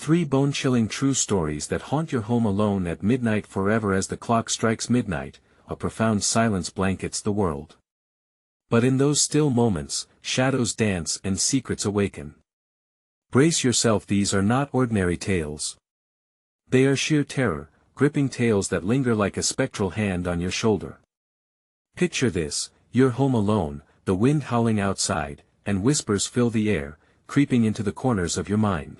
3 bone-chilling true stories that haunt your home alone at midnight forever. As the clock strikes midnight, a profound silence blankets the world. But in those still moments, shadows dance and secrets awaken. Brace yourself, these are not ordinary tales. They are sheer terror, gripping tales that linger like a spectral hand on your shoulder. Picture this: you're home alone, the wind howling outside, and whispers fill the air, creeping into the corners of your mind.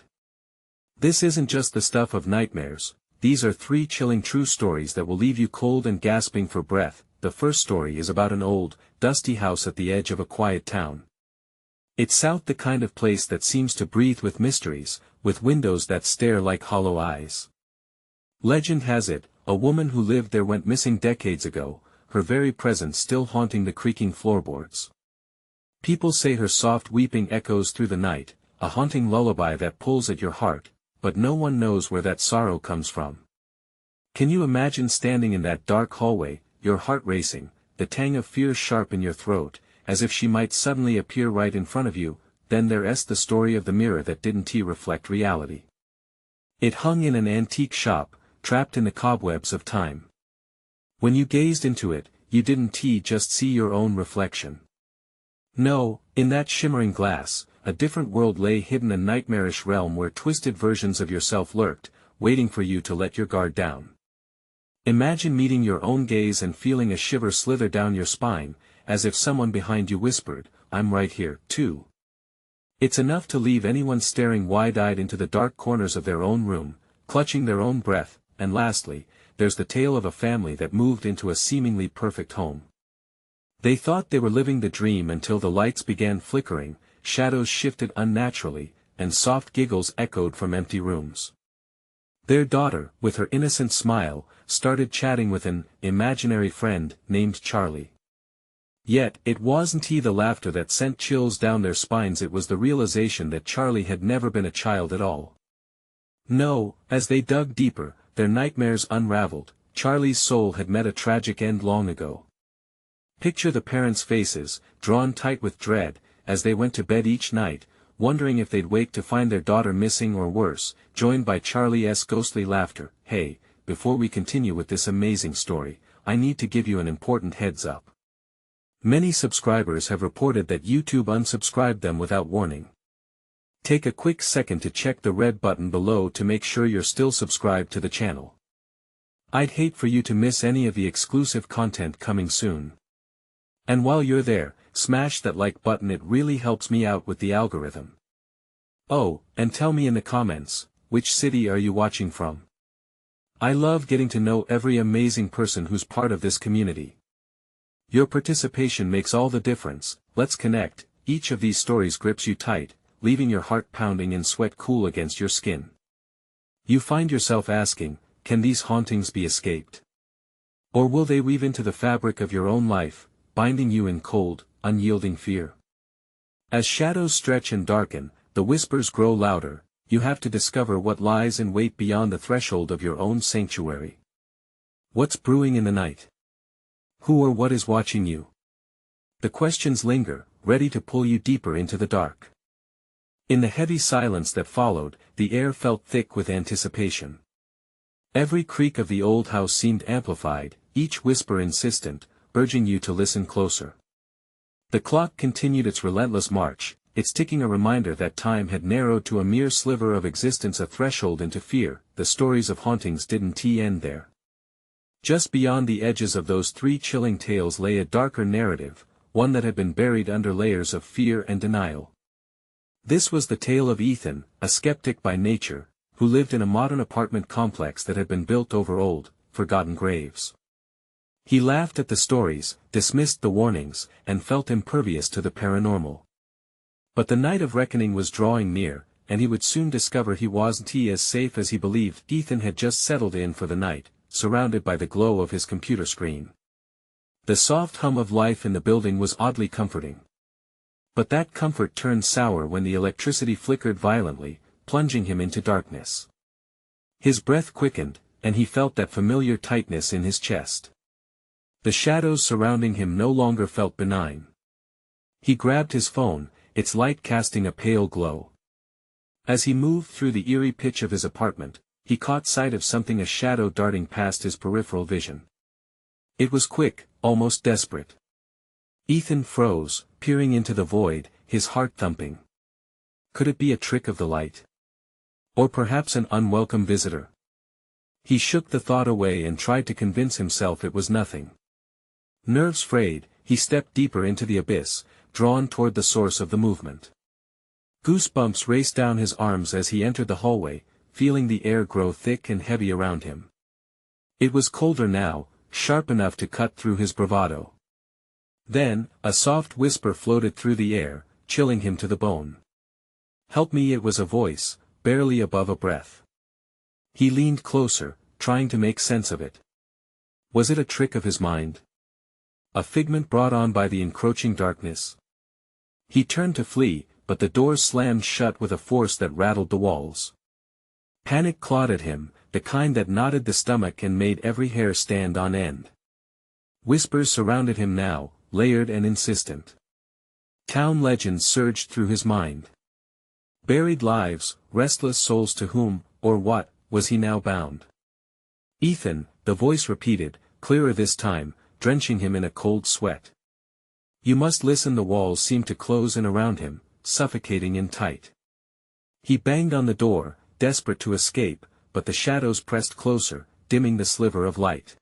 This isn't just the stuff of nightmares. These are 3 chilling true stories that will leave you cold and gasping for breath. The first story is about an old, dusty house at the edge of a quiet town. It's out the kind of place that seems to breathe with mysteries, with windows that stare like hollow eyes. Legend has it, a woman who lived there went missing decades ago, her very presence still haunting the creaking floorboards. People say her soft weeping echoes through the night, a haunting lullaby that pulls at your heart, but no one knows where that sorrow comes from. Can you imagine standing in that dark hallway, your heart racing, the tang of fear sharp in your throat, as if she might suddenly appear right in front of you? Then there's the story of the mirror that didn't reflect reality. It hung in an antique shop, trapped in the cobwebs of time. When you gazed into it, you didn't just see your own reflection. No, in that shimmering glass, a different world lay hidden, a nightmarish realm where twisted versions of yourself lurked, waiting for you to let your guard down. Imagine meeting your own gaze and feeling a shiver slither down your spine, as if someone behind you whispered, "I'm right here, too." It's enough to leave anyone staring wide-eyed into the dark corners of their own room, clutching their own breath. And lastly, there's the tale of a family that moved into a seemingly perfect home. They thought they were living the dream until the lights began flickering, shadows shifted unnaturally, and soft giggles echoed from empty rooms. Their daughter, with her innocent smile, started chatting with an imaginary friend named Charlie. Yet, it wasn't the laughter that sent chills down their spines, it was the realization that Charlie had never been a child at all. No, as they dug deeper, their nightmares unraveled. Charlie's soul had met a tragic end long ago. Picture the parents' faces, drawn tight with dread, as they went to bed each night, wondering if they'd wake to find their daughter missing or worse, joined by Charlie's ghostly laughter. Hey, before we continue with this amazing story, I need to give you an important heads up. Many subscribers have reported that YouTube unsubscribed them without warning. Take a quick second to check the red button below to make sure you're still subscribed to the channel. I'd hate for you to miss any of the exclusive content coming soon. And while you're there, smash that like button, it really helps me out with the algorithm. Oh, and tell me in the comments, which city are you watching from? I love getting to know every amazing person who's part of this community. Your participation makes all the difference. Let's connect. Each of these stories grips you tight, leaving your heart pounding and sweat cool against your skin. You find yourself asking, can these hauntings be escaped? Or will they weave into the fabric of your own life, binding you in cold, unyielding fear? As shadows stretch and darken, the whispers grow louder. You have to discover what lies in wait beyond the threshold of your own sanctuary. What's brewing in the night? Who or what is watching you? The questions linger, ready to pull you deeper into the dark. In the heavy silence that followed, the air felt thick with anticipation. Every creak of the old house seemed amplified, each whisper insistent, urging you to listen closer. The clock continued its relentless march, its ticking a reminder that time had narrowed to a mere sliver of existence, a threshold into fear. The stories of hauntings didn't end there. Just beyond the edges of those 3 chilling tales lay a darker narrative, one that had been buried under layers of fear and denial. This was the tale of Ethan, a skeptic by nature, who lived in a modern apartment complex that had been built over old, forgotten graves. He laughed at the stories, dismissed the warnings, and felt impervious to the paranormal. But the night of reckoning was drawing near, and he would soon discover he wasn't as safe as he believed. Ethan had just settled in for the night, surrounded by the glow of his computer screen. The soft hum of life in the building was oddly comforting. But that comfort turned sour when the electricity flickered violently, plunging him into darkness. His breath quickened, and he felt that familiar tightness in his chest. The shadows surrounding him no longer felt benign. He grabbed his phone, its light casting a pale glow. As he moved through the eerie pitch of his apartment, he caught sight of something, a shadow darting past his peripheral vision. It was quick, almost desperate. Ethan froze, peering into the void, his heart thumping. Could it be a trick of the light? Or perhaps an unwelcome visitor? He shook the thought away and tried to convince himself it was nothing. Nerves frayed, he stepped deeper into the abyss, drawn toward the source of the movement. Goosebumps raced down his arms as he entered the hallway, feeling the air grow thick and heavy around him. It was colder now, sharp enough to cut through his bravado. Then, a soft whisper floated through the air, chilling him to the bone. "Help me," it was a voice, barely above a breath. He leaned closer, trying to make sense of it. Was it a trick of his mind? A figment brought on by the encroaching darkness? He turned to flee, but the doors slammed shut with a force that rattled the walls. Panic clawed at him, the kind that knotted the stomach and made every hair stand on end. Whispers surrounded him now, layered and insistent. Town legends surged through his mind. Buried lives, restless souls, to whom, or what, was he now bound? "Ethan," the voice repeated, clearer this time, drenching him in a cold sweat. "You must listen." The walls seemed to close in around him, suffocating in tight. He banged on the door, desperate to escape, but the shadows pressed closer, dimming the sliver of light.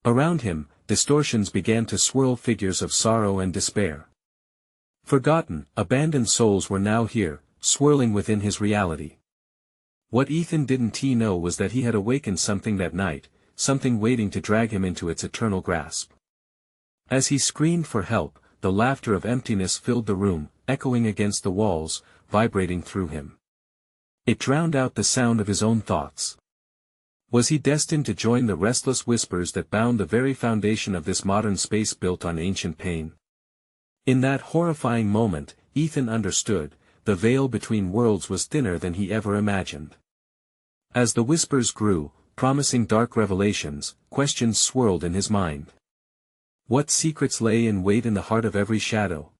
Around him, distortions began to swirl, figures of sorrow and despair. Forgotten, abandoned souls were now here, swirling within his reality. What Ethan didn't know was that he had awakened something that night, something waiting to drag him into its eternal grasp. As he screamed for help, the laughter of emptiness filled the room, echoing against the walls, vibrating through him. It drowned out the sound of his own thoughts. Was he destined to join the restless whispers that bound the very foundation of this modern space built on ancient pain? In that horrifying moment, Ethan understood, the veil between worlds was thinner than he ever imagined. As the whispers grew, promising dark revelations, questions swirled in his mind. What secrets lay in wait in the heart of every shadow?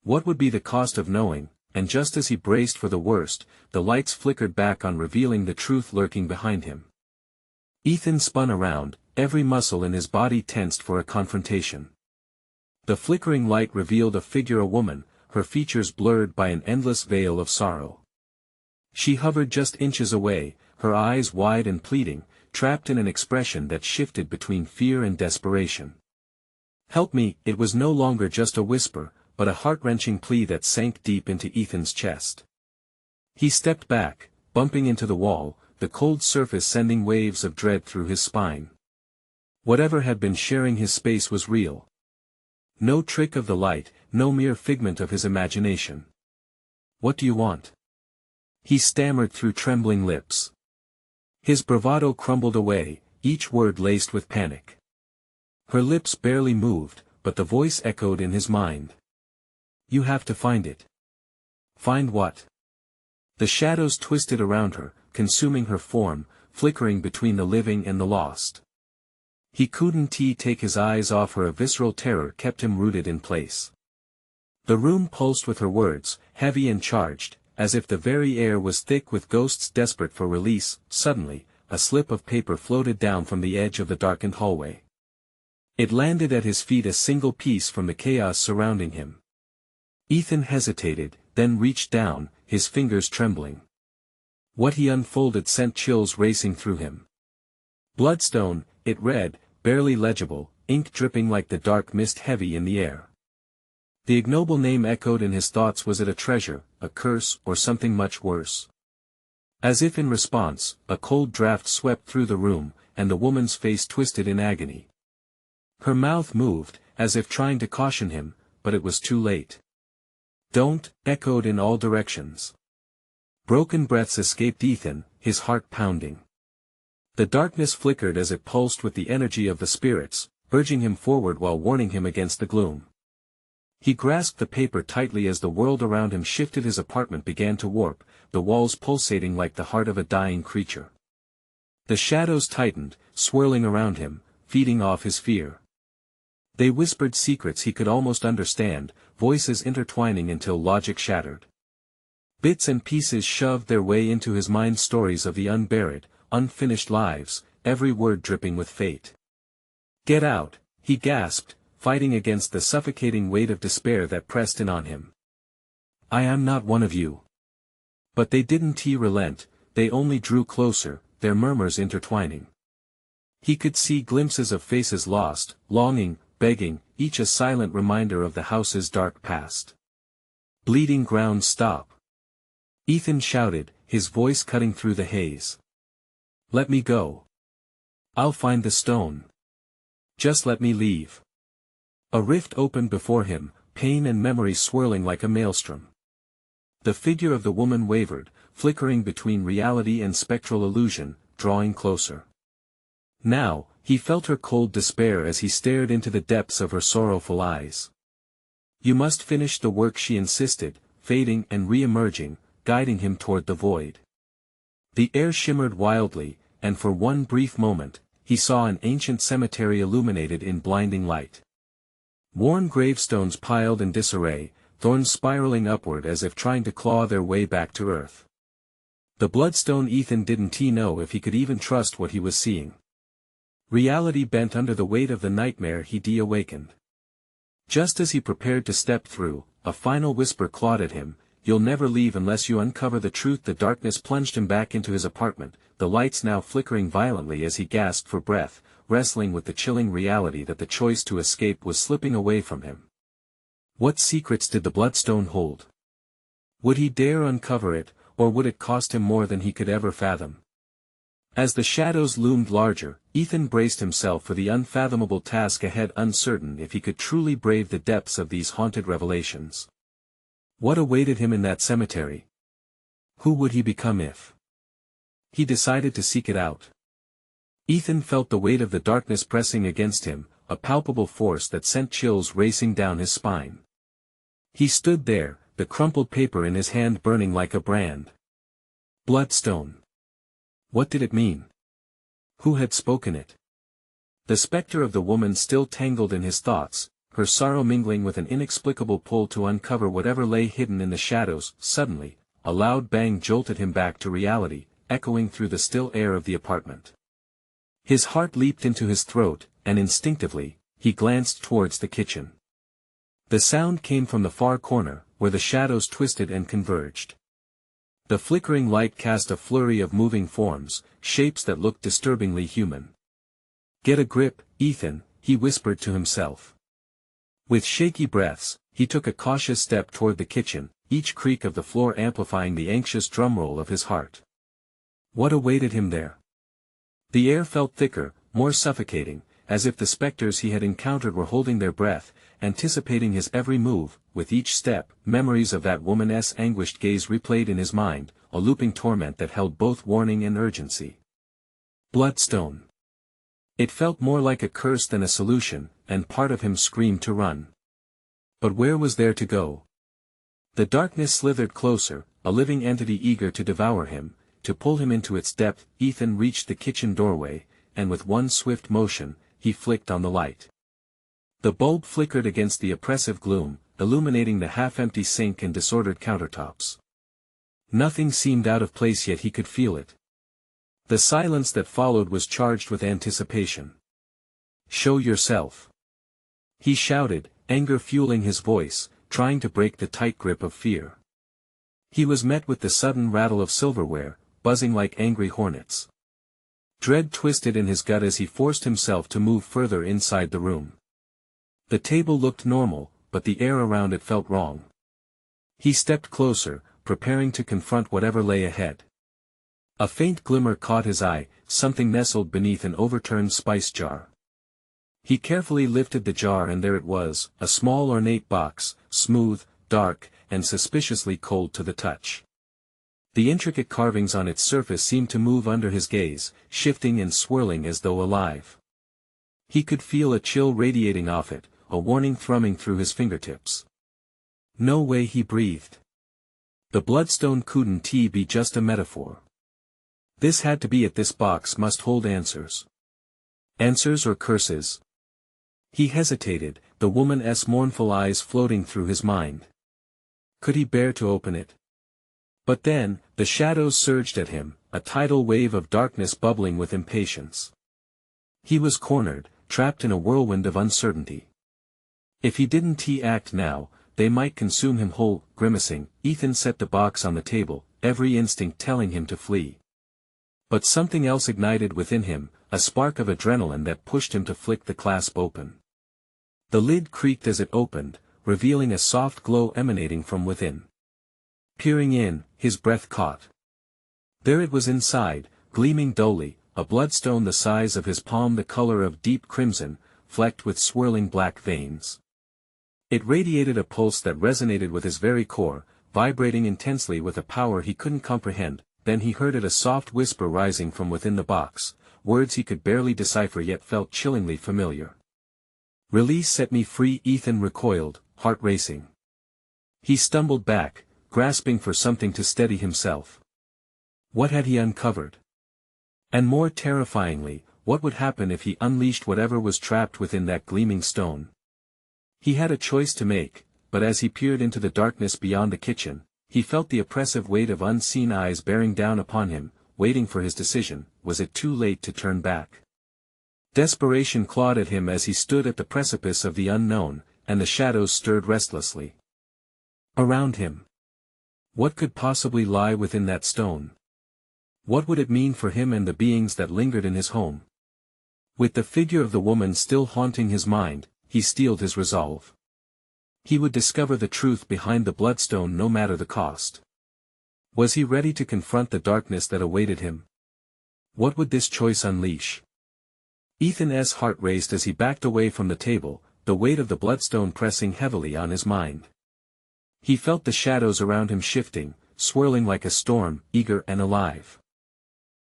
What would be the cost of knowing? And just as he braced for the worst, the lights flickered back on, revealing the truth lurking behind him. Ethan spun around, every muscle in his body tensed for a confrontation. The flickering light revealed a figure, a woman, her features blurred by an endless veil of sorrow. She hovered just inches away, her eyes wide and pleading, trapped in an expression that shifted between fear and desperation. "Help me!" It was no longer just a whisper, but a heart-wrenching plea that sank deep into Ethan's chest. He stepped back, bumping into the wall, the cold surface sending waves of dread through his spine. Whatever had been sharing his space was real. No trick of the light, no mere figment of his imagination. "What do you want?" he stammered through trembling lips. His bravado crumbled away, each word laced with panic. Her lips barely moved, but the voice echoed in his mind. "You have to find it." "Find what?" The shadows twisted around her, consuming her form, flickering between the living and the lost. He couldn't take his eyes off her. A visceral terror kept him rooted in place. The room pulsed with her words, heavy and charged, as if the very air was thick with ghosts desperate for release. Suddenly, a slip of paper floated down from the edge of the darkened hallway. It landed at his feet, a single piece from the chaos surrounding him. Ethan hesitated, then reached down, his fingers trembling. What he unfolded sent chills racing through him. "Bloodstone," it read, barely legible, ink dripping like the dark mist heavy in the air. The ignoble name echoed in his thoughts. Was it a treasure, a curse, or something much worse? As if in response, a cold draft swept through the room, and the woman's face twisted in agony. Her mouth moved, as if trying to caution him, but it was too late. "Don't," echoed in all directions. Broken breaths escaped Ethan, his heart pounding. The darkness flickered as it pulsed with the energy of the spirits, urging him forward while warning him against the gloom. He grasped the paper tightly as the world around him shifted. His apartment began to warp, the walls pulsating like the heart of a dying creature. The shadows tightened, swirling around him, feeding off his fear. They whispered secrets he could almost understand, voices intertwining until logic shattered. Bits and pieces shoved their way into his mind, stories of the unburied, unfinished lives, every word dripping with fate. "Get out," he gasped, fighting against the suffocating weight of despair that pressed in on him. "I am not one of you." But they didn't relent, they only drew closer, their murmurs intertwining. He could see glimpses of faces lost, longing, begging, each a silent reminder of the house's dark past. "Bleeding ground, stop!" Ethan shouted, his voice cutting through the haze. "Let me go. I'll find the stone. Just let me leave." A rift opened before him, pain and memory swirling like a maelstrom. The figure of the woman wavered, flickering between reality and spectral illusion, drawing closer. Now, he felt her cold despair as he stared into the depths of her sorrowful eyes. "You must finish the work," she insisted, fading and re-emerging, guiding him toward the void. The air shimmered wildly, and for one brief moment, he saw an ancient cemetery illuminated in blinding light. Worn gravestones piled in disarray, thorns spiraling upward as if trying to claw their way back to earth. The bloodstone. Ethan didn't know if he could even trust what he was seeing. Reality bent under the weight of the nightmare he'd awakened. Just as he prepared to step through, a final whisper clawed at him, "You'll never leave unless you uncover the truth." The darkness plunged him back into his apartment, the lights now flickering violently as he gasped for breath, wrestling with the chilling reality that the choice to escape was slipping away from him. What secrets did the bloodstone hold? Would he dare uncover it, or would it cost him more than he could ever fathom? As the shadows loomed larger, Ethan braced himself for the unfathomable task ahead, uncertain if he could truly brave the depths of these haunted revelations. What awaited him in that cemetery? Who would he become if he decided to seek it out? Ethan felt the weight of the darkness pressing against him, a palpable force that sent chills racing down his spine. He stood there, the crumpled paper in his hand burning like a brand. Bloodstone. What did it mean? Who had spoken it? The specter of the woman still tangled in his thoughts, her sorrow mingling with an inexplicable pull to uncover whatever lay hidden in the shadows. Suddenly, a loud bang jolted him back to reality, echoing through the still air of the apartment. His heart leaped into his throat, and instinctively, he glanced towards the kitchen. The sound came from the far corner, where the shadows twisted and converged. The flickering light cast a flurry of moving forms, shapes that looked disturbingly human. "Get a grip, Ethan," he whispered to himself. With shaky breaths, he took a cautious step toward the kitchen, each creak of the floor amplifying the anxious drumroll of his heart. What awaited him there? The air felt thicker, more suffocating, as if the specters he had encountered were holding their breath, anticipating his every move. With each step, memories of that woman's anguished gaze replayed in his mind, a looping torment that held both warning and urgency. Bloodstone. It felt more like a curse than a solution, and part of him screamed to run. But where was there to go? The darkness slithered closer, a living entity eager to devour him, to pull him into its depth. Ethan reached the kitchen doorway, and with one swift motion, he flicked on the light. The bulb flickered against the oppressive gloom, illuminating the half-empty sink and disordered countertops. Nothing seemed out of place, yet he could feel it. The silence that followed was charged with anticipation. "Show yourself!" he shouted, anger fueling his voice, trying to break the tight grip of fear. He was met with the sudden rattle of silverware, buzzing like angry hornets. Dread twisted in his gut as he forced himself to move further inside the room. The table looked normal, but the air around it felt wrong. He stepped closer, preparing to confront whatever lay ahead. A faint glimmer caught his eye, something nestled beneath an overturned spice jar. He carefully lifted the jar, and there it was, a small ornate box, smooth, dark, and suspiciously cold to the touch. The intricate carvings on its surface seemed to move under his gaze, shifting and swirling as though alive. He could feel a chill radiating off it, a warning thrumming through his fingertips. No way, he breathed. The bloodstone couldn't be just a metaphor. This had to be it. This box must hold answers. Answers or curses? He hesitated, the woman's mournful eyes floating through his mind. Could he bear to open it? But then, the shadows surged at him, a tidal wave of darkness bubbling with impatience. He was cornered, trapped in a whirlwind of uncertainty. If he didn't act now, they might consume him whole. Grimacing, Ethan set the box on the table, every instinct telling him to flee. But something else ignited within him, a spark of adrenaline that pushed him to flick the clasp open. The lid creaked as it opened, revealing a soft glow emanating from within. Peering in, his breath caught. There it was inside, gleaming dully, a bloodstone the size of his palm, the color of deep crimson, flecked with swirling black veins. It radiated a pulse that resonated with his very core, vibrating intensely with a power he couldn't comprehend. Then he heard it, a soft whisper rising from within the box, words he could barely decipher yet felt chillingly familiar. "Release, set me free." Ethan recoiled, heart racing. He stumbled back, grasping for something to steady himself. What had he uncovered? And more terrifyingly, what would happen if he unleashed whatever was trapped within that gleaming stone? He had a choice to make, but as he peered into the darkness beyond the kitchen, he felt the oppressive weight of unseen eyes bearing down upon him, waiting for his decision. Was it too late to turn back? Desperation clawed at him as he stood at the precipice of the unknown, and the shadows stirred restlessly around him. What could possibly lie within that stone? What would it mean for him and the beings that lingered in his home? With the figure of the woman still haunting his mind, he steeled his resolve. He would discover the truth behind the bloodstone no matter the cost. Was he ready to confront the darkness that awaited him? What would this choice unleash? Ethan's heart raced as he backed away from the table, the weight of the bloodstone pressing heavily on his mind. He felt the shadows around him shifting, swirling like a storm, eager and alive.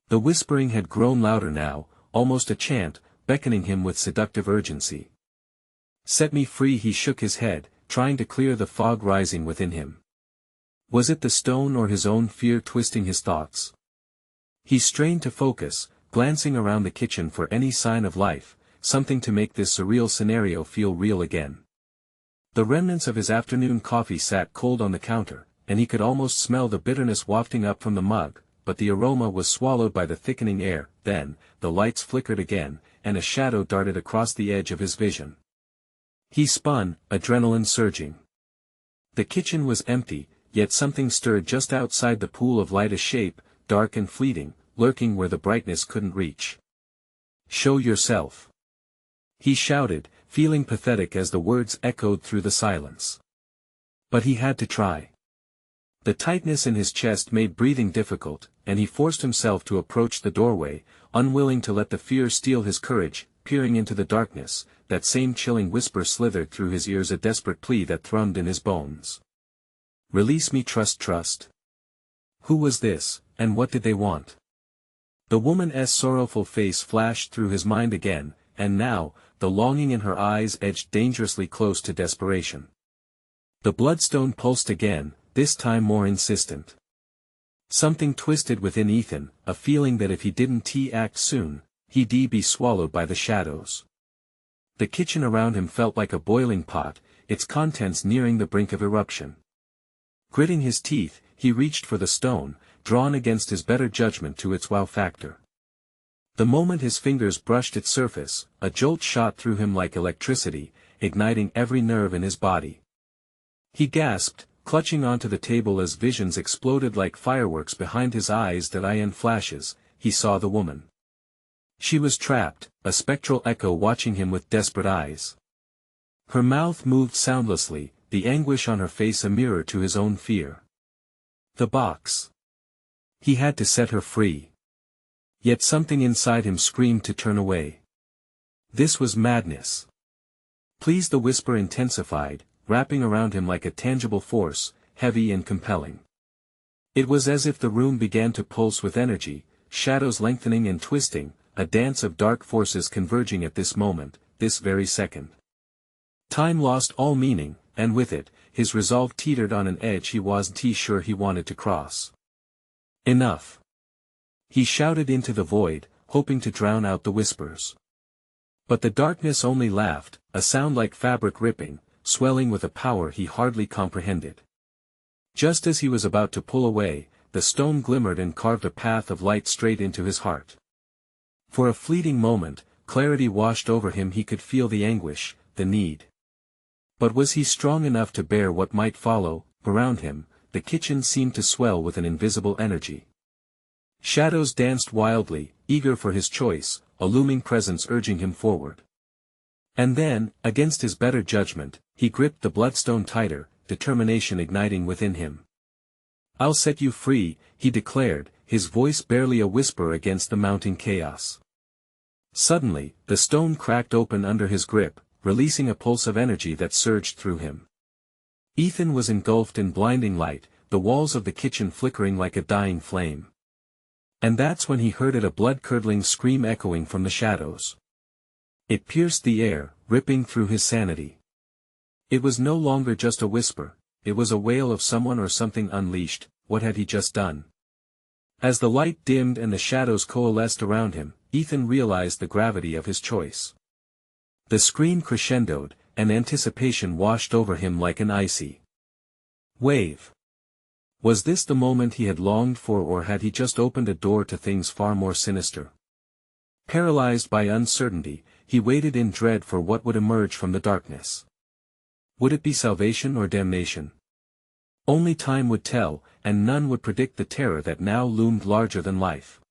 The whispering had grown louder now, almost a chant, beckoning him with seductive urgency. "Set me free." He shook his head, trying to clear the fog rising within him. Was it the stone or his own fear twisting his thoughts? He strained to focus, glancing around the kitchen for any sign of life, something to make this surreal scenario feel real again. The remnants of his afternoon coffee sat cold on the counter, and he could almost smell the bitterness wafting up from the mug, but the aroma was swallowed by the thickening air. Then, the lights flickered again, and a shadow darted across the edge of his vision. He spun, adrenaline surging. The kitchen was empty, yet something stirred just outside the pool of light, a shape, dark and fleeting, lurking where the brightness couldn't reach. "Show yourself!" he shouted, feeling pathetic as the words echoed through the silence. But he had to try. The tightness in his chest made breathing difficult, and he forced himself to approach the doorway, unwilling to let the fear steal his courage. Peering into the darkness, that same chilling whisper slithered through his ears, a desperate plea that thrummed in his bones. "Release me, trust." Who was this, and what did they want? The woman's sorrowful face flashed through his mind again, and now, the longing in her eyes edged dangerously close to desperation. The bloodstone pulsed again, this time more insistent. Something twisted within Ethan, a feeling that if he didn't act soon, he'd be swallowed by the shadows. The kitchen around him felt like a boiling pot, its contents nearing the brink of eruption. Gritting his teeth, he reached for the stone, drawn against his better judgment to its wow factor. The moment his fingers brushed its surface, a jolt shot through him like electricity, igniting every nerve in his body. He gasped, clutching onto the table as visions exploded like fireworks behind his eyes. That in flashes, he saw the woman. She was trapped, a spectral echo watching him with desperate eyes. Her mouth moved soundlessly, the anguish on her face a mirror to his own fear. The box. He had to set her free. Yet something inside him screamed to turn away. This was madness. "Please," the whisper intensified, wrapping around him like a tangible force, heavy and compelling. It was as if the room began to pulse with energy, shadows lengthening and twisting, a dance of dark forces converging at this moment, this very second. Time lost all meaning, and with it, his resolve teetered on an edge he wasn't sure he wanted to cross. "Enough!" he shouted into the void, hoping to drown out the whispers. But the darkness only laughed, a sound like fabric ripping, swelling with a power he hardly comprehended. Just as he was about to pull away, the stone glimmered and carved a path of light straight into his heart. For a fleeting moment, clarity washed over him. He could feel the anguish, the need. But was he strong enough to bear what might follow? Around him, the kitchen seemed to swell with an invisible energy. Shadows danced wildly, eager for his choice, a looming presence urging him forward. And then, against his better judgment, he gripped the bloodstone tighter, determination igniting within him. "I'll set you free," he declared, his voice barely a whisper against the mounting chaos. Suddenly, the stone cracked open under his grip, releasing a pulse of energy that surged through him. Ethan was engulfed in blinding light, the walls of the kitchen flickering like a dying flame. And that's when he heard a blood-curdling scream echoing from the shadows. It pierced the air, ripping through his sanity. It was no longer just a whisper, it was a wail of someone or something unleashed. What had he just done? As the light dimmed and the shadows coalesced around him, Ethan realized the gravity of his choice. The scream crescendoed, and anticipation washed over him like an icy wave. Was this the moment he had longed for, or had he just opened a door to things far more sinister? Paralyzed by uncertainty, he waited in dread for what would emerge from the darkness. Would it be salvation or damnation? Only time would tell, and none would predict the terror that now loomed larger than life.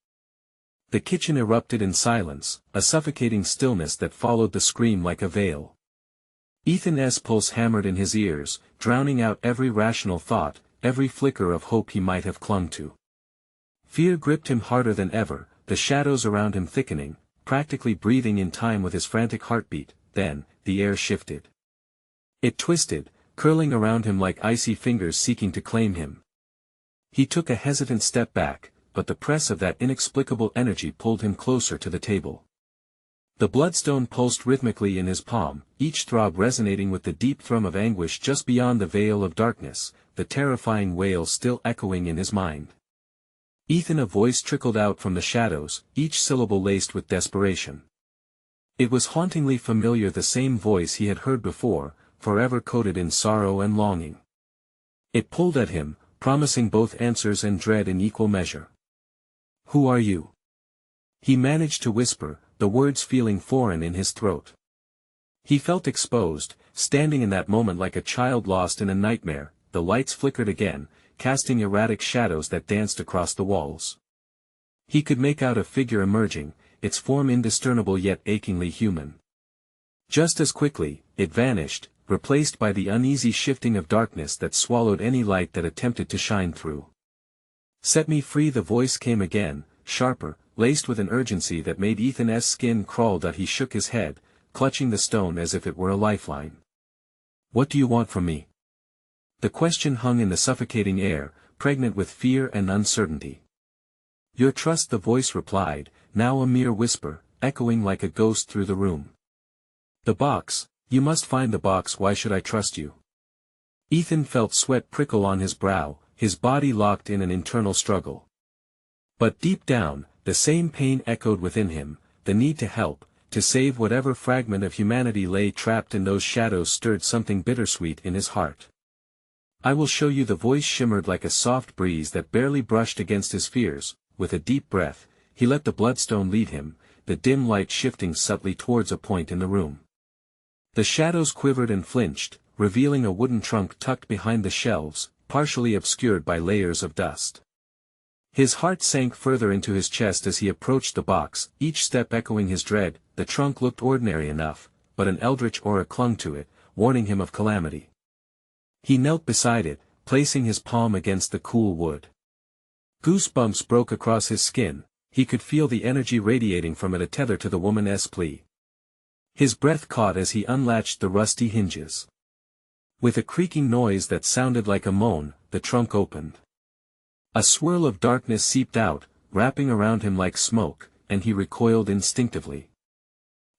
The kitchen erupted in silence, a suffocating stillness that followed the scream like a veil. Ethan's pulse hammered in his ears, drowning out every rational thought, every flicker of hope he might have clung to. Fear gripped him harder than ever, the shadows around him thickening, practically breathing in time with his frantic heartbeat. Then, the air shifted. It twisted, curling around him like icy fingers seeking to claim him. He took a hesitant step back, but the press of that inexplicable energy pulled him closer to the table. The bloodstone pulsed rhythmically in his palm, each throb resonating with the deep thrum of anguish just beyond the veil of darkness, the terrifying wail still echoing in his mind. Ethan, a voice trickled out from the shadows, each syllable laced with desperation. It was hauntingly familiar, the same voice he had heard before, forever coated in sorrow and longing. It pulled at him, promising both answers and dread in equal measure. "Who are you?" he managed to whisper, the words feeling foreign in his throat. He felt exposed, standing in that moment like a child lost in a nightmare. The lights flickered again, casting erratic shadows that danced across the walls. He could make out a figure emerging, its form indiscernible yet achingly human. Just as quickly, it vanished, replaced by the uneasy shifting of darkness that swallowed any light that attempted to shine through. "Set me free," the voice came again, sharper, laced with an urgency that made Ethan's skin crawl. He shook his head, clutching the stone as if it were a lifeline. "What do you want from me?" The question hung in the suffocating air, pregnant with fear and uncertainty. "Your trust," the voice replied, now a mere whisper, echoing like a ghost through the room. "The box, you must find the box." "Why should I trust you?" Ethan felt sweat prickle on his brow, his body locked in an internal struggle. But deep down, the same pain echoed within him, the need to help, to save whatever fragment of humanity lay trapped in those shadows stirred something bittersweet in his heart. "I will show you." The voice shimmered like a soft breeze that barely brushed against his fears. With a deep breath, he let the bloodstone lead him, the dim light shifting subtly towards a point in the room. The shadows quivered and flinched, revealing a wooden trunk tucked behind the shelves, partially obscured by layers of dust. His heart sank further into his chest as he approached the box, each step echoing his dread. The trunk looked ordinary enough, but an eldritch aura clung to it, warning him of calamity. He knelt beside it, placing his palm against the cool wood. Goosebumps broke across his skin, he could feel the energy radiating from it, a tether to the woman's plea. His breath caught as he unlatched the rusty hinges. With a creaking noise that sounded like a moan, the trunk opened. A swirl of darkness seeped out, wrapping around him like smoke, and he recoiled instinctively.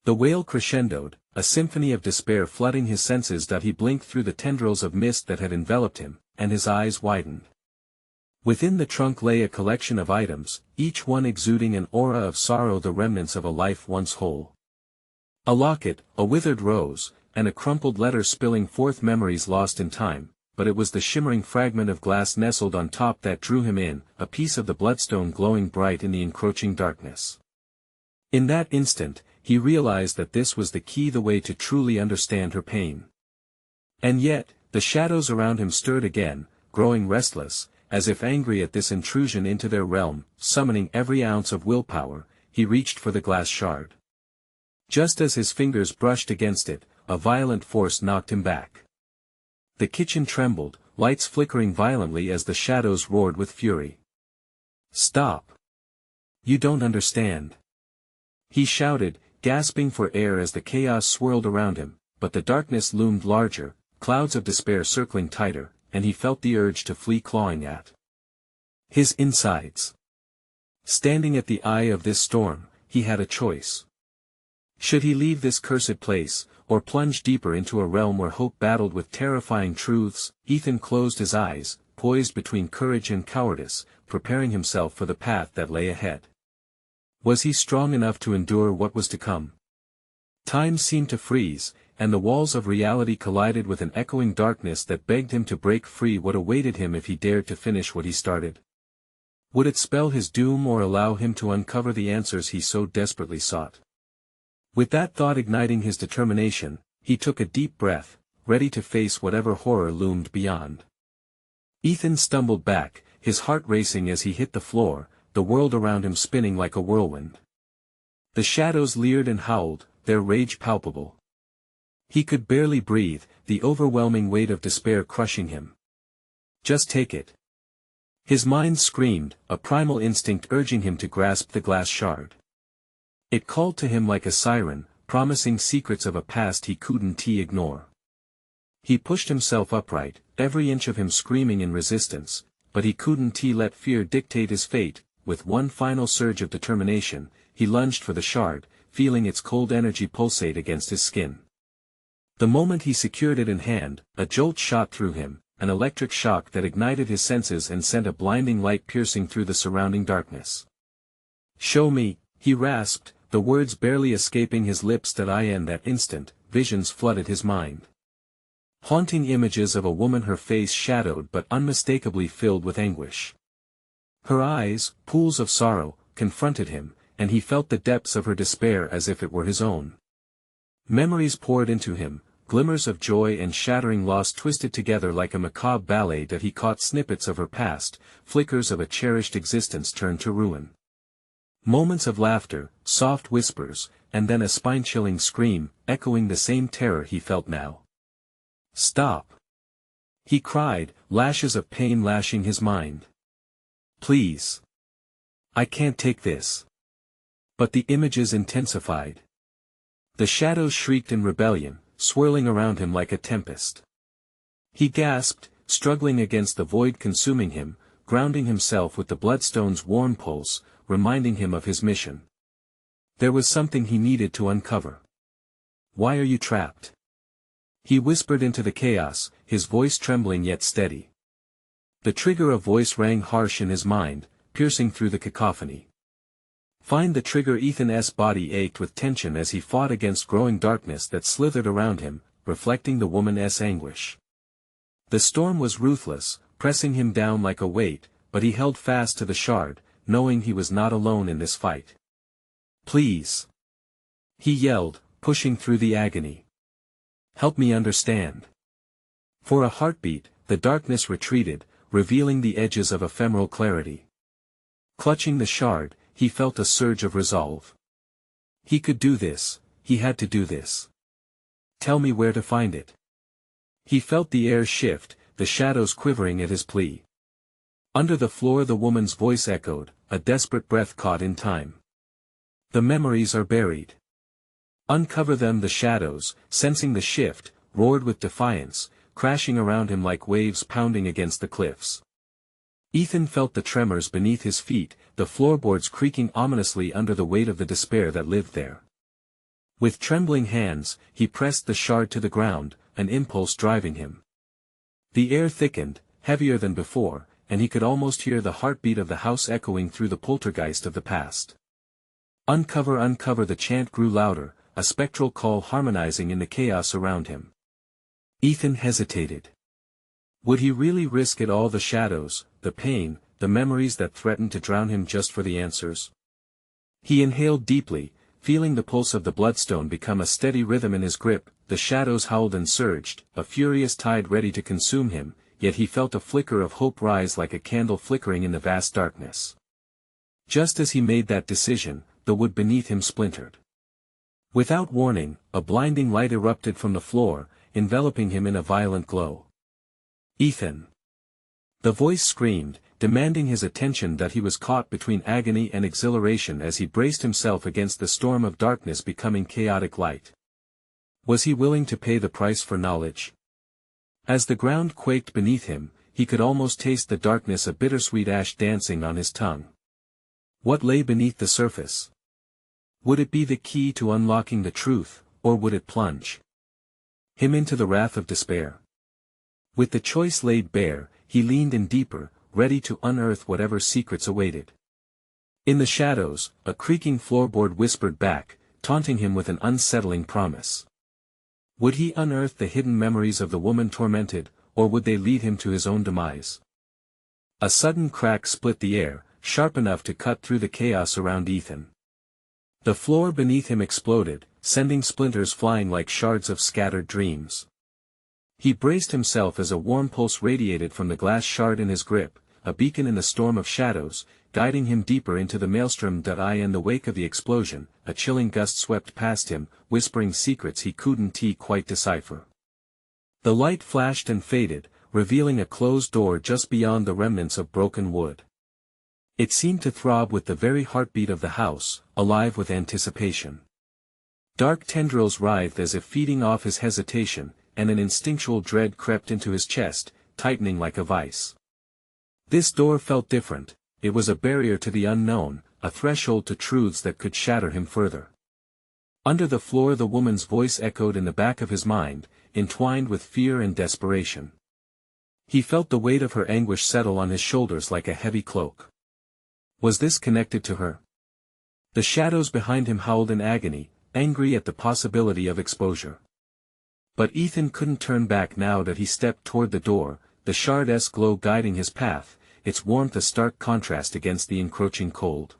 The wail crescendoed, a symphony of despair flooding his senses. He blinked through the tendrils of mist that had enveloped him, and his eyes widened. Within the trunk lay a collection of items, each one exuding an aura of sorrow, the remnants of a life once whole. A locket, a withered rose, and a crumpled letter spilling forth memories lost in time, but it was the shimmering fragment of glass nestled on top that drew him in, a piece of the bloodstone glowing bright in the encroaching darkness. In that instant, he realized that this was the way to truly understand her pain. And yet, the shadows around him stirred again, growing restless, as if angry at this intrusion into their realm. Summoning every ounce of willpower, he reached for the glass shard. Just as his fingers brushed against it, a violent force knocked him back. The kitchen trembled, lights flickering violently as the shadows roared with fury. "Stop! You don't understand," he shouted, gasping for air as the chaos swirled around him, but the darkness loomed larger, clouds of despair circling tighter, and he felt the urge to flee clawing at his insides. Standing at the eye of this storm, he had a choice. Should he leave this cursed place, or plunge deeper into a realm where hope battled with terrifying truths? Ethan closed his eyes, poised between courage and cowardice, preparing himself for the path that lay ahead. Was he strong enough to endure what was to come? Time seemed to freeze, and the walls of reality collided with an echoing darkness that begged him to break free. What awaited him if he dared to finish what he started? Would it spell his doom or allow him to uncover the answers he so desperately sought? With that thought igniting his determination, he took a deep breath, ready to face whatever horror loomed beyond. Ethan stumbled back, his heart racing as he hit the floor, the world around him spinning like a whirlwind. The shadows leered and howled, their rage palpable. He could barely breathe, the overwhelming weight of despair crushing him. Just take it. His mind screamed, a primal instinct urging him to grasp the glass shard. It called to him like a siren, promising secrets of a past he couldn't ignore. He pushed himself upright, every inch of him screaming in resistance, but he couldn't let fear dictate his fate. With one final surge of determination, he lunged for the shard, feeling its cold energy pulsate against his skin. The moment he secured it in hand, a jolt shot through him, an electric shock that ignited his senses and sent a blinding light piercing through the surrounding darkness. "Show me," he rasped, the words barely escaping his lips. In that instant, visions flooded his mind. Haunting images of a woman, her face shadowed but unmistakably filled with anguish. Her eyes, pools of sorrow, confronted him, and he felt the depths of her despair as if it were his own. Memories poured into him, glimmers of joy and shattering loss twisted together like a macabre ballet that he caught snippets of her past, flickers of a cherished existence turned to ruin. Moments of laughter, soft whispers, and then a spine-chilling scream, echoing the same terror he felt now. "Stop!" he cried, lashes of pain lashing his mind. "Please! I can't take this." But the images intensified. The shadows shrieked in rebellion, swirling around him like a tempest. He gasped, struggling against the void consuming him, grounding himself with the bloodstone's warm pulse, reminding him of his mission. There was something he needed to uncover. "Why are you trapped?" he whispered into the chaos, his voice trembling yet steady. The trigger of voice rang harsh in his mind, piercing through the cacophony. Find the trigger. Ethan's body ached with tension as he fought against growing darkness that slithered around him, reflecting the woman's anguish. The storm was ruthless, pressing him down like a weight, but he held fast to the shard, knowing he was not alone in this fight. "Please!" he yelled, pushing through the agony. "Help me understand." For a heartbeat, the darkness retreated, revealing the edges of ephemeral clarity. Clutching the shard, he felt a surge of resolve. He could do this, he had to do this. "Tell me where to find it." He felt the air shift, the shadows quivering at his plea. Under the floor the woman's voice echoed, a desperate breath caught in time. "The memories are buried. Uncover them." The shadows, sensing the shift, roared with defiance, crashing around him like waves pounding against the cliffs. Ethan felt the tremors beneath his feet, the floorboards creaking ominously under the weight of the despair that lived there. With trembling hands, he pressed the shard to the ground, an impulse driving him. The air thickened, heavier than before, and he could almost hear the heartbeat of the house echoing through the poltergeist of the past. "Uncover, uncover!" The chant grew louder, a spectral call harmonizing in the chaos around him. Ethan hesitated. Would he really risk it all, the shadows, the pain, the memories that threatened to drown him, just for the answers? He inhaled deeply, feeling the pulse of the bloodstone become a steady rhythm in his grip. The shadows howled and surged, a furious tide ready to consume him, yet he felt a flicker of hope rise like a candle flickering in the vast darkness. Just as he made that decision, the wood beneath him splintered. Without warning, a blinding light erupted from the floor, enveloping him in a violent glow. "Ethan!" The voice screamed, demanding his attention. That he was caught between agony and exhilaration as he braced himself against the storm of darkness becoming chaotic light. Was he willing to pay the price for knowledge? As the ground quaked beneath him, he could almost taste the darkness, a bittersweet ash dancing on his tongue. What lay beneath the surface? Would it be the key to unlocking the truth, or would it plunge him into the wrath of despair? With the choice laid bare, he leaned in deeper, ready to unearth whatever secrets awaited. In the shadows, a creaking floorboard whispered back, taunting him with an unsettling promise. Would he unearth the hidden memories of the woman tormented, or would they lead him to his own demise? A sudden crack split the air, sharp enough to cut through the chaos around Ethan. The floor beneath him exploded, sending splinters flying like shards of scattered dreams. He braced himself as a warm pulse radiated from the glass shard in his grip, a beacon in the storm of shadows, guiding him deeper into the maelstrom. In the wake of the explosion, a chilling gust swept past him, whispering secrets he couldn't quite decipher. The light flashed and faded, revealing a closed door just beyond the remnants of broken wood. It seemed to throb with the very heartbeat of the house, alive with anticipation. Dark tendrils writhed as if feeding off his hesitation, and an instinctual dread crept into his chest, tightening like a vice. This door felt different. It was a barrier to the unknown, a threshold to truths that could shatter him further. Under the floor, the woman's voice echoed in the back of his mind, entwined with fear and desperation. He felt the weight of her anguish settle on his shoulders like a heavy cloak. Was this connected to her? The shadows behind him howled in agony, angry at the possibility of exposure. But Ethan couldn't turn back now that he stepped toward the door, the shard-esque glow guiding his path, its warmth a stark contrast against the encroaching cold.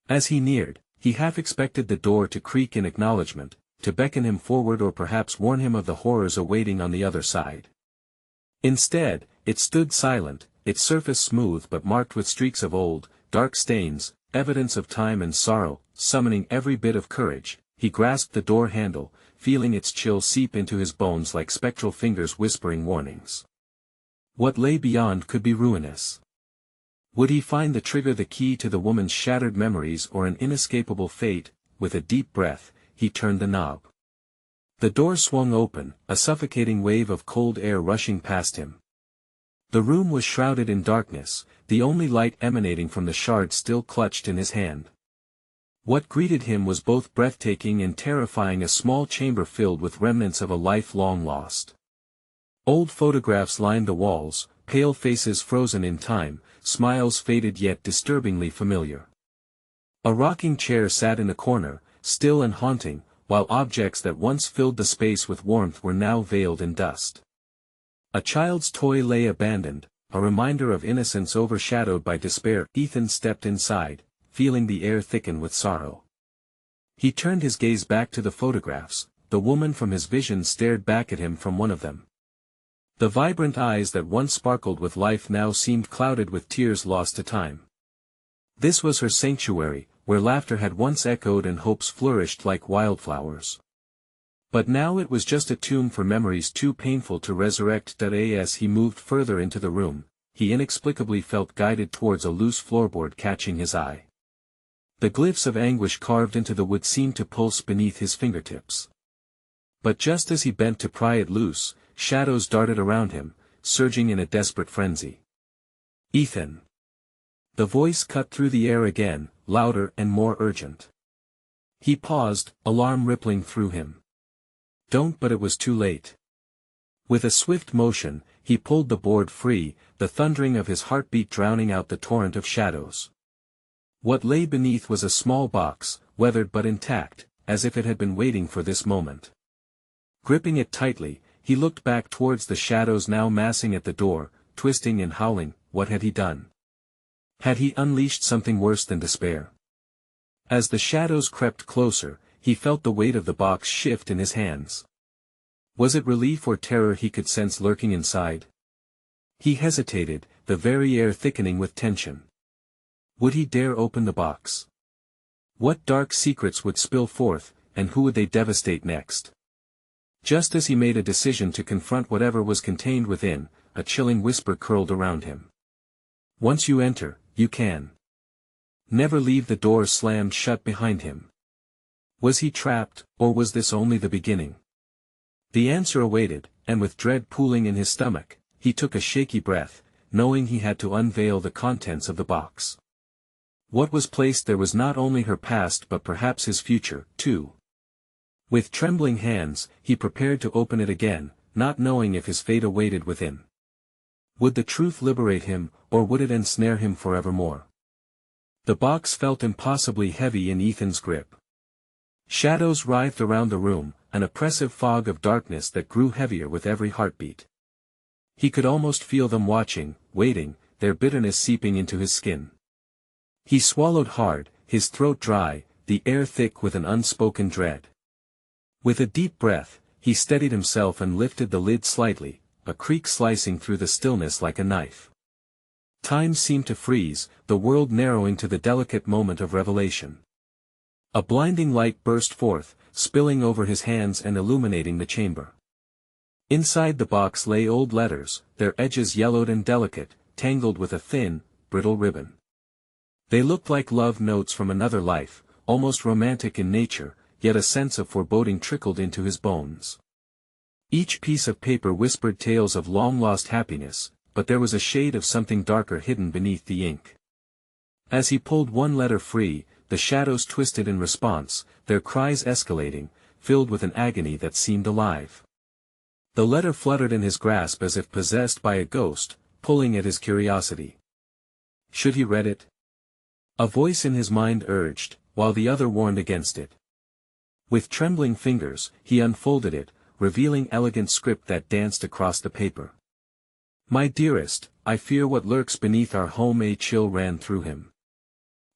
As he neared, he half expected the door to creak in acknowledgement, to beckon him forward, or perhaps warn him of the horrors awaiting on the other side. Instead, it stood silent, its surface smooth but marked with streaks of old, dark stains, evidence of time and sorrow. Summoning every bit of courage, he grasped the door handle, feeling its chill seep into his bones like spectral fingers whispering warnings. What lay beyond could be ruinous. Would he find the trigger, the key to the woman's shattered memories, or an inescapable fate? With a deep breath, he turned the knob. The door swung open, a suffocating wave of cold air rushing past him. The room was shrouded in darkness, the only light emanating from the shard still clutched in his hand. What greeted him was both breathtaking and terrifying, a small chamber filled with remnants of a life long lost. Old photographs lined the walls, pale faces frozen in time, smiles faded yet disturbingly familiar. A rocking chair sat in a corner, still and haunting, while objects that once filled the space with warmth were now veiled in dust. A child's toy lay abandoned, a reminder of innocence overshadowed by despair. Ethan stepped inside, feeling the air thicken with sorrow. He turned his gaze back to the photographs. The woman from his vision stared back at him from one of them. The vibrant eyes that once sparkled with life now seemed clouded with tears lost to time. This was her sanctuary, where laughter had once echoed and hopes flourished like wildflowers. But now it was just a tomb for memories too painful to resurrect. As he moved further into the room, he inexplicably felt guided towards a loose floorboard catching his eye. The glyphs of anguish carved into the wood seemed to pulse beneath his fingertips. But just as he bent to pry it loose, shadows darted around him, surging in a desperate frenzy. "Ethan!" The voice cut through the air again, louder and more urgent. He paused, alarm rippling through him. "Don't!" But it was too late. With a swift motion, he pulled the board free, the thundering of his heartbeat drowning out the torrent of shadows. What lay beneath was a small box, weathered but intact, as if it had been waiting for this moment. Gripping it tightly, he looked back towards the shadows now massing at the door, twisting and howling. What had he done? Had he unleashed something worse than despair? As the shadows crept closer, he felt the weight of the box shift in his hands. Was it relief or terror he could sense lurking inside? He hesitated, the very air thickening with tension. Would he dare open the box? What dark secrets would spill forth, and who would they devastate next? Just as he made a decision to confront whatever was contained within, a chilling whisper curled around him. Once you enter, you can never leave. The door slammed shut behind him. Was he trapped, or was this only the beginning? The answer awaited, and with dread pooling in his stomach, he took a shaky breath, knowing he had to unveil the contents of the box. What was placed there was not only her past but perhaps his future, too. With trembling hands, he prepared to open it again, not knowing if his fate awaited within. Would the truth liberate him, or would it ensnare him forevermore? The box felt impossibly heavy in Ethan's grip. Shadows writhed around the room, an oppressive fog of darkness that grew heavier with every heartbeat. He could almost feel them watching, waiting, their bitterness seeping into his skin. He swallowed hard, his throat dry, the air thick with an unspoken dread. With a deep breath, he steadied himself and lifted the lid slightly, a creak slicing through the stillness like a knife. Time seemed to freeze, the world narrowing to the delicate moment of revelation. A blinding light burst forth, spilling over his hands and illuminating the chamber. Inside the box lay old letters, their edges yellowed and delicate, tangled with a thin, brittle ribbon. They looked like love notes from another life, almost romantic in nature, yet a sense of foreboding trickled into his bones. Each piece of paper whispered tales of long-lost happiness, but there was a shade of something darker hidden beneath the ink. As he pulled one letter free, the shadows twisted in response, their cries escalating, filled with an agony that seemed alive. The letter fluttered in his grasp as if possessed by a ghost, pulling at his curiosity. Should he read it? A voice in his mind urged, while the other warned against it. With trembling fingers, he unfolded it, revealing elegant script that danced across the paper. My dearest, I fear what lurks beneath our home. A chill ran through him.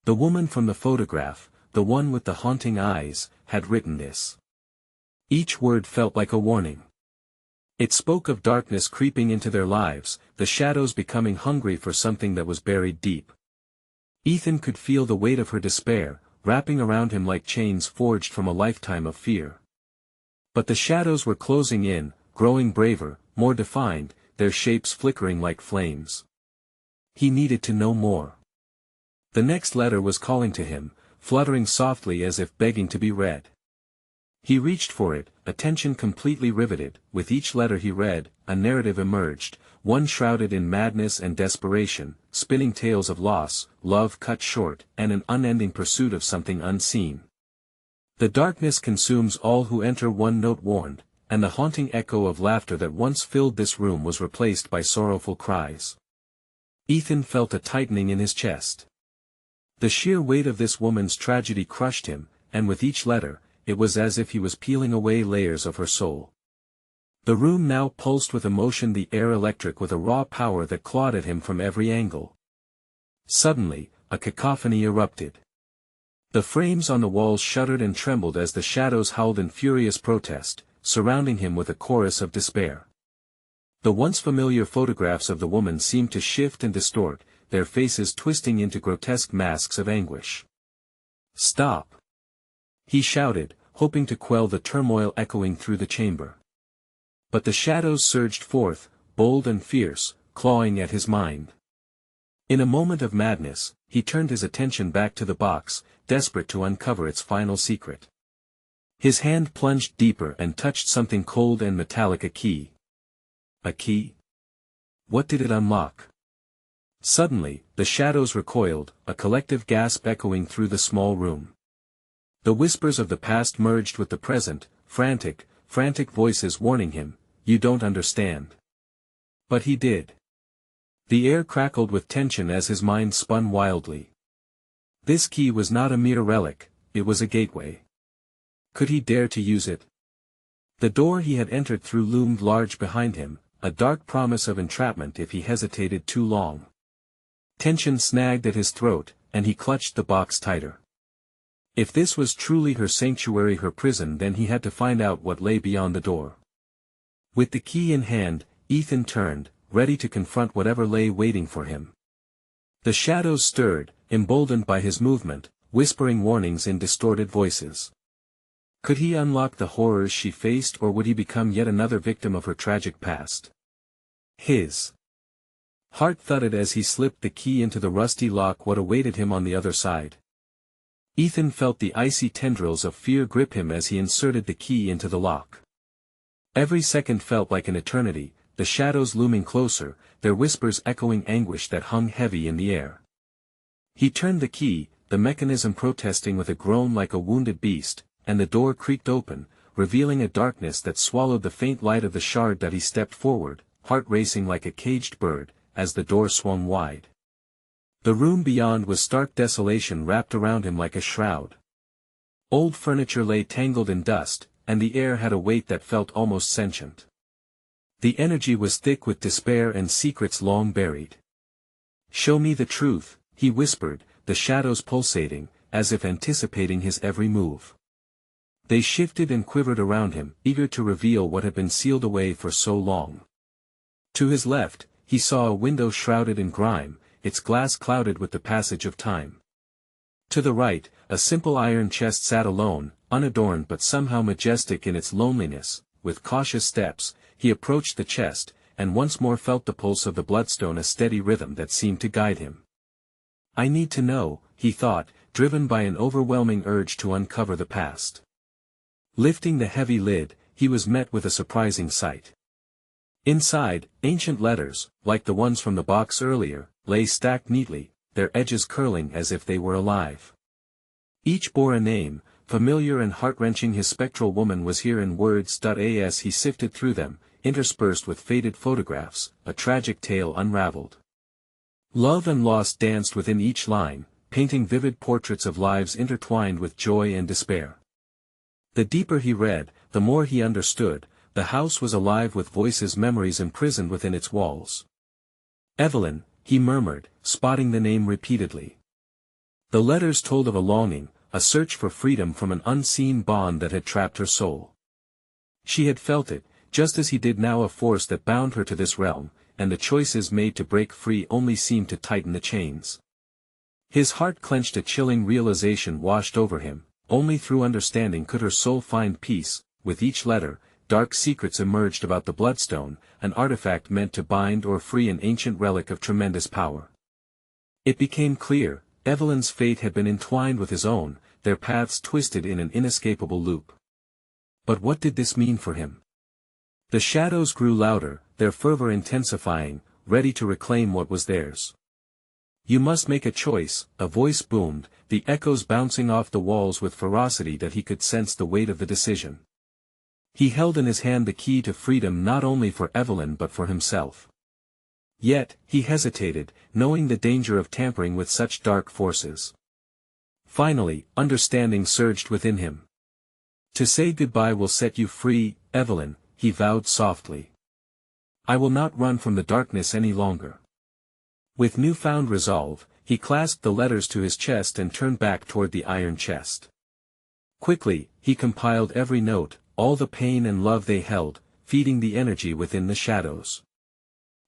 The woman from the photograph, the one with the haunting eyes, had written this. Each word felt like a warning. It spoke of darkness creeping into their lives, the shadows becoming hungry for something that was buried deep. Ethan could feel the weight of her despair, wrapping around him like chains forged from a lifetime of fear. But the shadows were closing in, growing braver, more defined, their shapes flickering like flames. He needed to know more. The next letter was calling to him, fluttering softly as if begging to be read. He reached for it, attention completely riveted. With each letter he read, a narrative emerged, one shrouded in madness and desperation, spinning tales of loss, love cut short, and an unending pursuit of something unseen. The darkness consumes all who enter, one note warned, and the haunting echo of laughter that once filled this room was replaced by sorrowful cries. Ethan felt a tightening in his chest. The sheer weight of this woman's tragedy crushed him, and with each letter, it was as if he was peeling away layers of her soul. The room now pulsed with emotion, the air electric with a raw power that clawed at him from every angle. Suddenly, a cacophony erupted. The frames on the walls shuddered and trembled as the shadows howled in furious protest, surrounding him with a chorus of despair. The once familiar photographs of the woman seemed to shift and distort, their faces twisting into grotesque masks of anguish. Stop! He shouted, hoping to quell the turmoil echoing through the chamber. But the shadows surged forth, bold and fierce, clawing at his mind. In a moment of madness, he turned his attention back to the box, desperate to uncover its final secret. His hand plunged deeper and touched something cold and metallic, a key. A key? What did it unlock? Suddenly, the shadows recoiled, a collective gasp echoing through the small room. The whispers of the past merged with the present, frantic voices warning him, "You don't understand." But he did. The air crackled with tension as his mind spun wildly. This key was not a mere relic, it was a gateway. Could he dare to use it? The door he had entered through loomed large behind him, a dark promise of entrapment if he hesitated too long. Tension snagged at his throat, and he clutched the box tighter. If this was truly her sanctuary, her prison, then he had to find out what lay beyond the door. With the key in hand, Ethan turned, ready to confront whatever lay waiting for him. The shadows stirred, emboldened by his movement, whispering warnings in distorted voices. Could he unlock the horrors she faced, or would he become yet another victim of her tragic past? His heart thudded as he slipped the key into the rusty lock. What awaited him on the other side? Ethan felt the icy tendrils of fear grip him as he inserted the key into the lock. Every second felt like an eternity, the shadows looming closer, their whispers echoing anguish that hung heavy in the air. He turned the key, the mechanism protesting with a groan like a wounded beast, and the door creaked open, revealing a darkness that swallowed the faint light of the shard. That he stepped forward, heart racing like a caged bird, as the door swung wide. The room beyond was stark desolation wrapped around him like a shroud. Old furniture lay tangled in dust, and the air had a weight that felt almost sentient. The energy was thick with despair and secrets long buried. "Show me the truth," he whispered, the shadows pulsating, as if anticipating his every move. They shifted and quivered around him, eager to reveal what had been sealed away for so long. To his left, he saw a window shrouded in grime, its glass clouded with the passage of time. To the right, a simple iron chest sat alone, unadorned but somehow majestic in its loneliness. With cautious steps, he approached the chest, and once more felt the pulse of the bloodstone, a steady rhythm that seemed to guide him. "I need to know," he thought, driven by an overwhelming urge to uncover the past. Lifting the heavy lid, he was met with a surprising sight. Inside, ancient letters, like the ones from the box earlier, lay stacked neatly, their edges curling as if they were alive. Each bore a name, familiar and heart-wrenching. His spectral woman was here in words. As he sifted through them, interspersed with faded photographs, a tragic tale unraveled. Love and loss danced within each line, painting vivid portraits of lives intertwined with joy and despair. The deeper he read, the more he understood. The house was alive with voices, memories imprisoned within its walls. "Evelyn," he murmured, spotting the name repeatedly. The letters told of a longing, a search for freedom from an unseen bond that had trapped her soul. She had felt it, just as he did now, a force that bound her to this realm, and the choices made to break free only seemed to tighten the chains. His heart clenched. A chilling realization washed over him. Only through understanding could her soul find peace. With each letter, dark secrets emerged about the bloodstone, an artifact meant to bind or free, an ancient relic of tremendous power. It became clear, Evelyn's fate had been entwined with his own, their paths twisted in an inescapable loop. But what did this mean for him? The shadows grew louder, their fervor intensifying, ready to reclaim what was theirs. "You must make a choice," a voice boomed, the echoes bouncing off the walls with ferocity that he could sense the weight of the decision. He held in his hand the key to freedom, not only for Evelyn but for himself. Yet, he hesitated, knowing the danger of tampering with such dark forces. Finally, understanding surged within him. "To say goodbye will set you free, Evelyn," he vowed softly. "I will not run from the darkness any longer." With newfound resolve, he clasped the letters to his chest and turned back toward the iron chest. Quickly, he compiled every note, all the pain and love they held, feeding the energy within the shadows.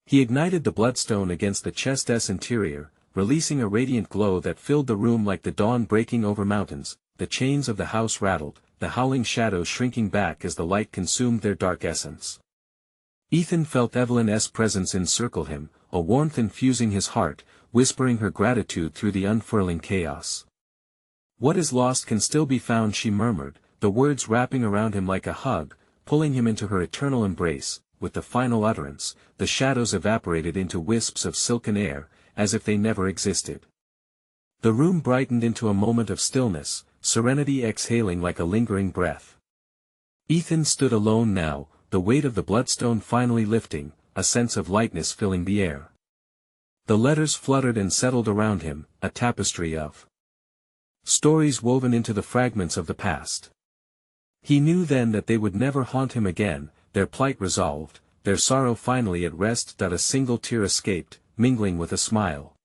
He ignited the bloodstone against the chest's interior, releasing a radiant glow that filled the room like the dawn breaking over mountains. The chains of the house rattled, the howling shadows shrinking back as the light consumed their dark essence. Ethan felt Evelyn's presence encircle him, a warmth infusing his heart, whispering her gratitude through the unfurling chaos. "What is lost can still be found," she murmured, the words wrapping around him like a hug, pulling him into her eternal embrace. With the final utterance, the shadows evaporated into wisps of silken air, as if they never existed. The room brightened into a moment of stillness, serenity exhaling like a lingering breath. Ethan stood alone now, the weight of the bloodstone finally lifting, a sense of lightness filling the air. The letters fluttered and settled around him, a tapestry of stories woven into the fragments of the past. He knew then that they would never haunt him again, their plight resolved, their sorrow finally at rest. A single tear escaped, mingling with a smile.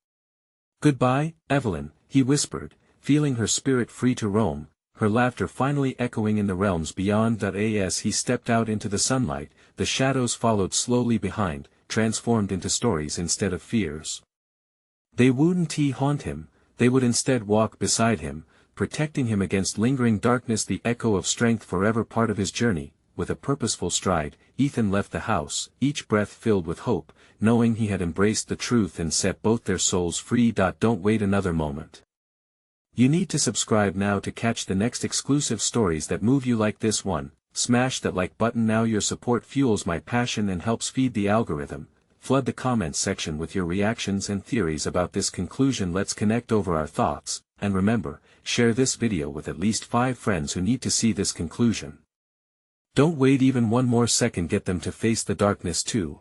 "Goodbye, Evelyn," he whispered, feeling her spirit free to roam, her laughter finally echoing in the realms beyond. As he stepped out into the sunlight, the shadows followed slowly behind, transformed into stories instead of fears. They wouldn't haunt him, they would instead walk beside him, protecting him against lingering darkness. The echo of strength forever part of his journey. With a purposeful stride, Ethan left the house, each breath filled with hope, knowing he had embraced the truth and set both their souls free. Don't wait another moment. You need to subscribe now to catch the next exclusive stories that move you like this one. Smash that like button now. Your support fuels my passion and helps feed the algorithm. Flood the comments section with your reactions and theories about this conclusion. Let's connect over our thoughts, and remember, share this video with at least 5 friends who need to see this conclusion. Don't wait even one more second, get them to face the darkness too.